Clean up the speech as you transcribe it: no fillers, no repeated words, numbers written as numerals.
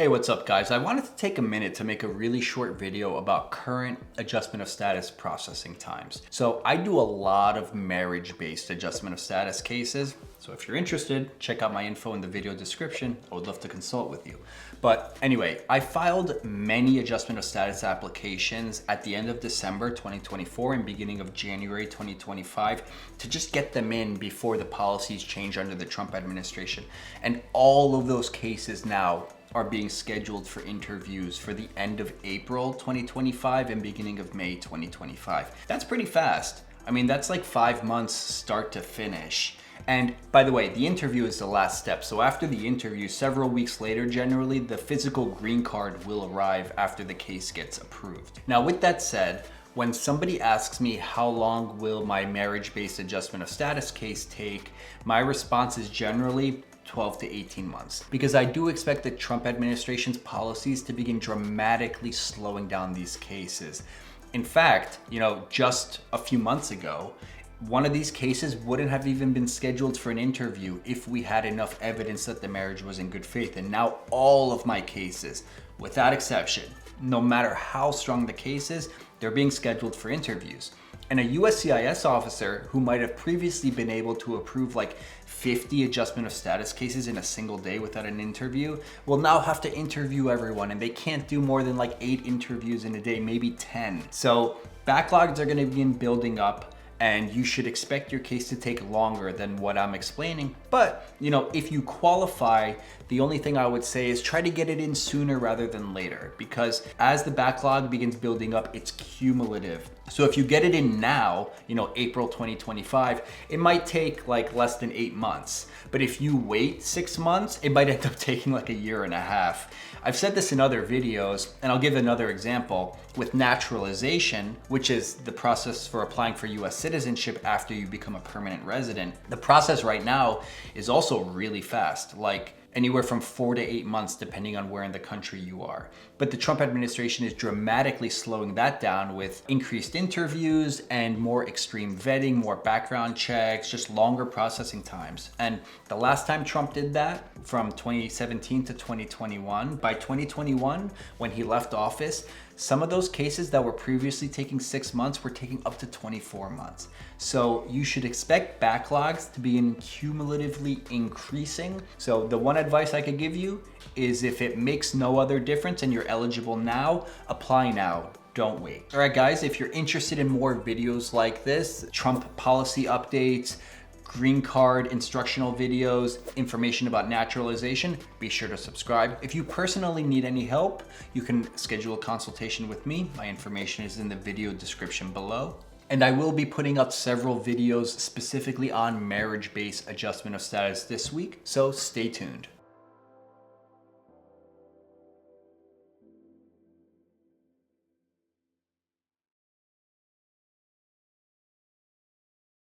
Hey, what's up guys? I wanted to take a minute to make a really short video about current adjustment of status processing times. So I do a lot of marriage-based adjustment of status cases. So if you're interested, check out my info in the video description. I would love to consult with you. But anyway, I filed many adjustment of status applications at the end of December 2024 and beginning of January 2025 to just get them in before the policies change under the Trump administration. And all of those cases now are being scheduled for interviews for the end of April 2025 and beginning of May 2025. That's pretty fast. I mean, that's like 5 months start to finish. And by the way, the interview is the last step. So after the interview, several weeks later, generally, the physical green card will arrive after the case gets approved. Now, with that said, when somebody asks me how long will my marriage-based adjustment of status case take, my response is generally 12 to 18 months, because I do expect the Trump administration's policies to begin dramatically slowing down these cases. In fact, just a few months ago, one of these cases wouldn't have even been scheduled for an interview if we had enough evidence that the marriage was in good faith. And now all of my cases, without exception, no matter how strong the case is, they're being scheduled for interviews. And a USCIS officer who might have previously been able to approve like 50 adjustment of status cases in a single day without an interview will now have to interview everyone, and they can't do more than like 8 interviews in a day, maybe 10. So backlogs are going to begin building up, and you should expect your case to take longer than what I'm explaining. But, if you qualify, the only thing I would say is try to get it in sooner rather than later, because as the backlog begins building up, it's cumulative. So if you get it in now, April 2025, it might take like less than 8 months. But if you wait 6 months, it might end up taking like a year and a half. I've said this in other videos, and I'll give another example. With naturalization, which is the process for applying for US citizenship after you become a permanent resident, the process right now is also really fast, like anywhere from 4 to 8 months, depending on where in the country you are. But the Trump administration is dramatically slowing that down with increased interviews and more extreme vetting, more background checks, just longer processing times. And the last time Trump did that, from 2017 to 2021, by 2021, when he left office, some of those cases that were previously taking 6 months were taking up to 24 months. So you should expect backlogs to be cumulatively increasing. So the one advice I could give you is, if it makes no other difference and you're eligible now, apply now. Don't wait. All right, guys, if you're interested in more videos like this, Trump policy updates, green card instructional videos, information about naturalization, be sure to subscribe. If you personally need any help, you can schedule a consultation with me. My information is in the video description below. And I will be putting up several videos specifically on marriage-based adjustment of status this week, so stay tuned.